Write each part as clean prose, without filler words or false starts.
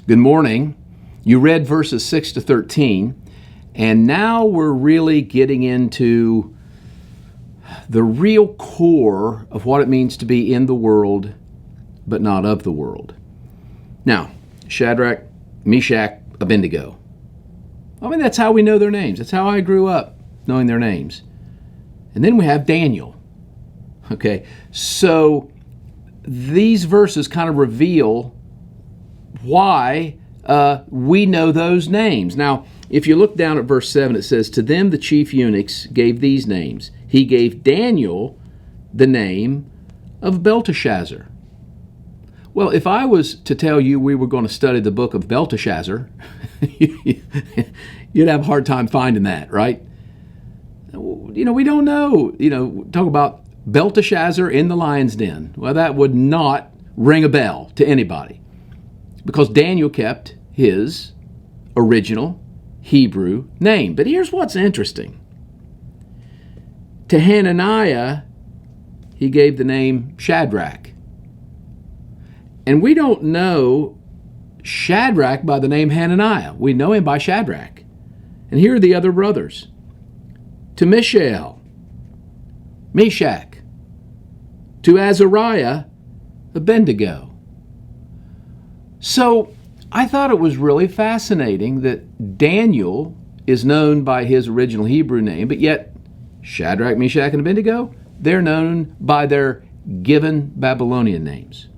Good morning. You read verses 6 to 13, and now we're really getting into the real core of what it means to be in the world, but not of the world. Now, Shadrach, Meshach, Abednego. I mean, that's how we know their names. That's how I grew up, knowing their names. And then we have Daniel. Okay, so these verses kind of reveal why we know those names. Now, if you look down at verse 7, it says, "To them the chief eunuchs gave these names. He gave Daniel the name of Belteshazzar." Well, if I was to tell you we were going to study the book of Belteshazzar, you'd have a hard time finding that, right? We don't know. Talk about Belteshazzar in the lion's den. Well, that would not ring a bell to anybody, because Daniel kept his original Hebrew name. But here's what's interesting. To Hananiah, he gave the name Shadrach. And we don't know Shadrach by the name Hananiah. We know him by Shadrach. And here are the other brothers. To Mishael, Meshach. To Azariah, Abednego. So I thought it was really fascinating that Daniel is known by his original Hebrew name, but yet Shadrach, Meshach, and Abednego, they're known by their given Babylonian names.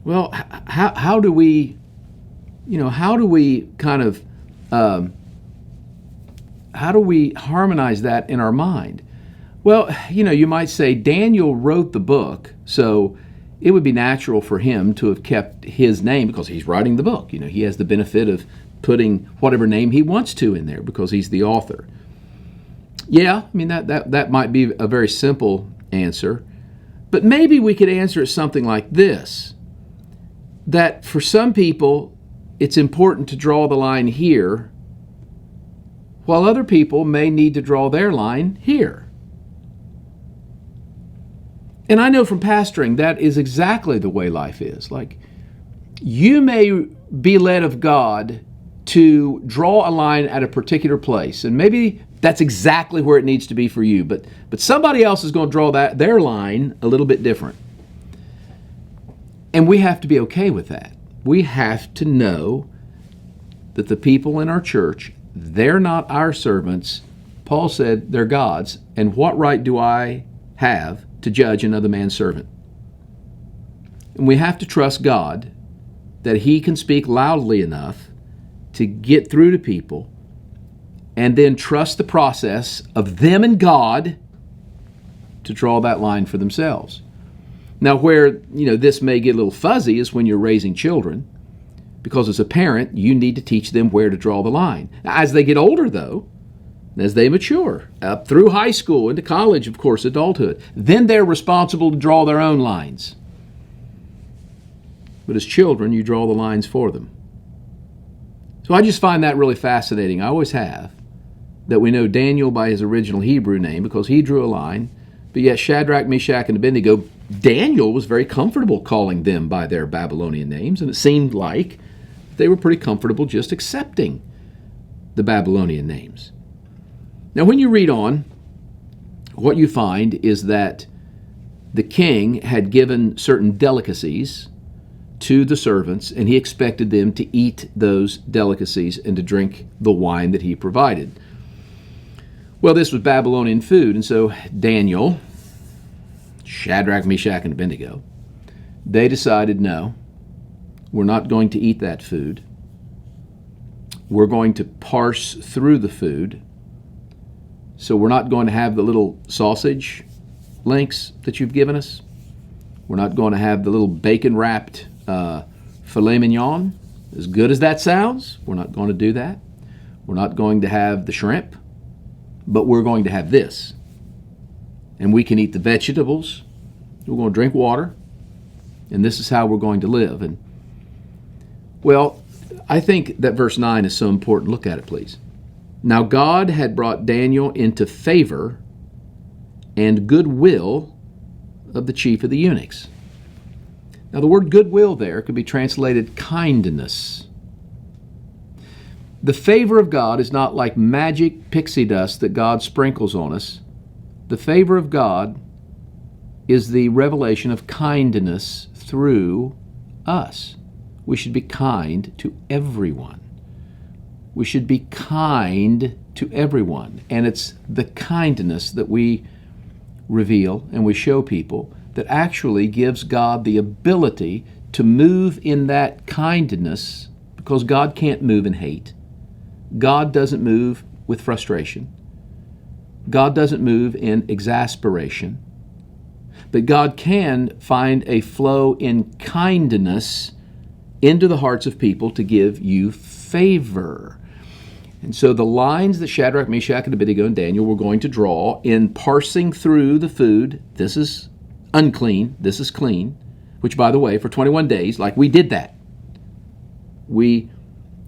Well, how do we harmonize that in our mind? Well, you might say Daniel wrote the book, so it would be natural for him to have kept his name because he's writing the book. He has the benefit of putting whatever name he wants to in there because he's the author. Yeah, that might be a very simple answer, but maybe we could answer it something like this, that for some people it's important to draw the line here, while other people may need to draw their line here. And I know from pastoring that is exactly the way life is. Like, you may be led of God to draw a line at a particular place, and maybe that's exactly where it needs to be for you, but somebody else is going to draw their line a little bit different. And we have to be okay with that. We have to know that the people in our church, they're not our servants. Paul said they're God's, and what right do I have to judge another man's servant? And we have to trust God that He can speak loudly enough to get through to people, and then trust the process of them and God to draw that line for themselves. Now, where this may get a little fuzzy is when you're raising children, because as a parent, you need to teach them where to draw the line. As they get older, though, as they mature, up through high school, into college, of course, adulthood, then they're responsible to draw their own lines. But as children, you draw the lines for them. So I just find that really fascinating. I always have, that we know Daniel by his original Hebrew name because he drew a line, but yet Shadrach, Meshach, and Abednego, Daniel was very comfortable calling them by their Babylonian names, and it seemed like they were pretty comfortable just accepting the Babylonian names. Now, when you read on, what you find is that the king had given certain delicacies to the servants, and he expected them to eat those delicacies and to drink the wine that he provided. Well, this was Babylonian food, and so Daniel, Shadrach, Meshach, and Abednego, they decided, no, we're not going to eat that food. We're going to parse through the food. So we're not going to have the little sausage links that you've given us. We're not going to have the little bacon-wrapped filet mignon. As good as that sounds, we're not going to do that. We're not going to have the shrimp, but we're going to have this. And we can eat the vegetables. We're going to drink water. And this is how we're going to live. And, well, I think that verse 9 is so important. Look at it, please. Now God had brought Daniel into favor and goodwill of the chief of the eunuchs. Now, the word goodwill there could be translated kindness. The favor of God is not like magic pixie dust that God sprinkles on us. The favor of God is the revelation of kindness through us. We should be kind to everyone. We should be kind to everyone. And it's the kindness that we reveal and we show people that actually gives God the ability to move in that kindness, because God can't move in hate. God doesn't move with frustration. God doesn't move in exasperation. But God can find a flow in kindness into the hearts of people to give you favor. And so the lines that Shadrach, Meshach, and Abednego and Daniel were going to draw in parsing through the food, this is unclean, this is clean, which, by the way, for 21 days, like, we did that. We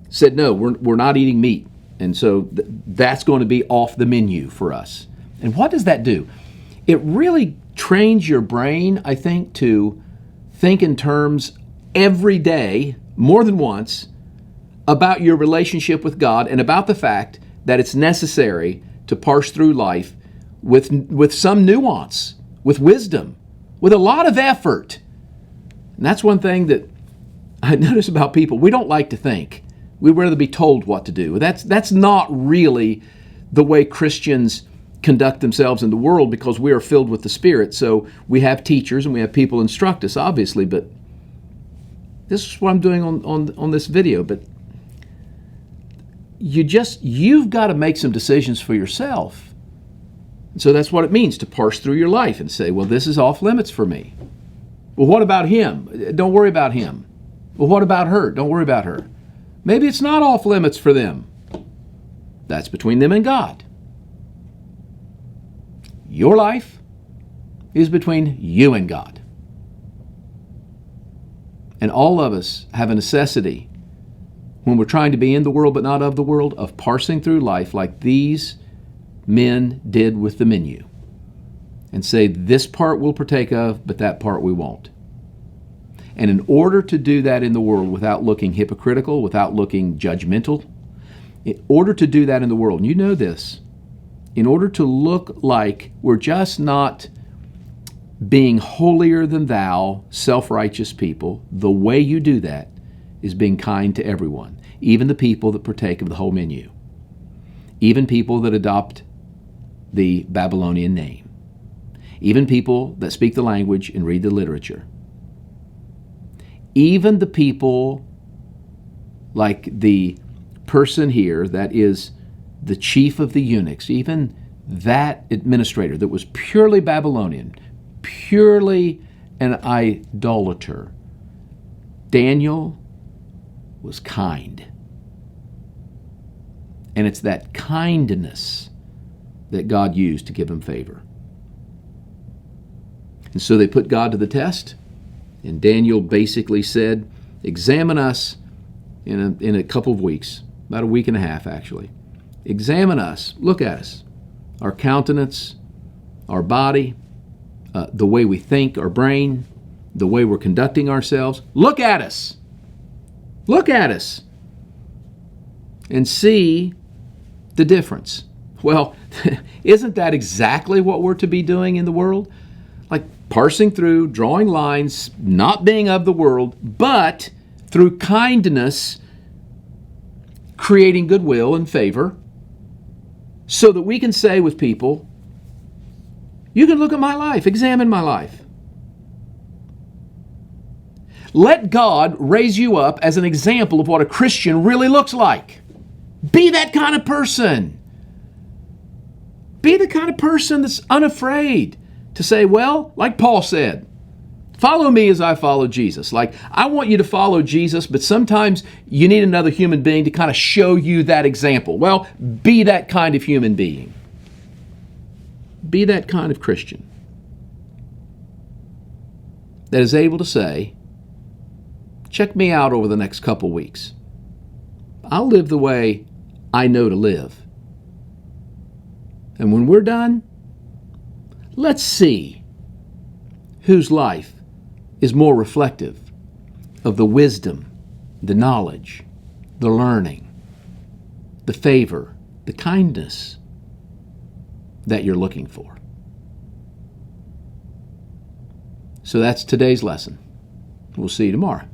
said, no, we're not eating meat. And so that's going to be off the menu for us. And what does that do? It really trains your brain, I think, to think in terms every day, more than once, about your relationship with God and about the fact that it's necessary to parse through life with some nuance, with wisdom, with a lot of effort. And that's one thing that I notice about people. We don't like to think. We'd rather be told what to do. That's not really the way Christians conduct themselves in the world, because we are filled with the Spirit. So we have teachers and we have people instruct us, obviously, but this is what I'm doing on this video. But you've got to make some decisions for yourself. And so that's what it means to parse through your life and say, well, this is off limits for me. Well, what about him? Don't worry about him. Well, what about her? Don't worry about her. Maybe it's not off limits for them. That's between them and God. Your life is between you and God. And all of us have a necessity, when we're trying to be in the world but not of the world, of parsing through life like these men did with the menu, and say, this part we'll partake of, but that part we won't. And in order to do that in the world without looking hypocritical, without looking judgmental, in order to do that in the world, and you know this, in order to look like we're just not being holier than thou, self-righteous people, the way you do that is being kind to everyone, even the people that partake of the whole menu, even people that adopt the Babylonian name, even people that speak the language and read the literature, even the people like the person here that is the chief of the eunuchs, even that administrator that was purely Babylonian, purely an idolater. Daniel was kind. And it's that kindness that God used to give him favor. And so they put God to the test, and Daniel basically said, examine us in a couple of weeks, about a week and a half actually. Examine us, look at us, our countenance, our body, the way we think, our brain, the way we're conducting ourselves. Look at us. Look at us. And see the difference. Well, isn't that exactly what we're to be doing in the world? Like parsing through, drawing lines, not being of the world, but through kindness, creating goodwill and favor, so that we can say with people, you can look at my life, examine my life. Let God raise you up as an example of what a Christian really looks like. Be that kind of person. Be the kind of person that's unafraid to say, well, like Paul said, follow me as I follow Jesus. Like, I want you to follow Jesus, but sometimes you need another human being to kind of show you that example. Well, be that kind of human being. Be that kind of Christian that is able to say, check me out over the next couple weeks. I'll live the way I know to live. And when we're done, let's see whose life is more reflective of the wisdom, the knowledge, the learning, the favor, the kindness that you're looking for. So that's today's lesson. We'll see you tomorrow.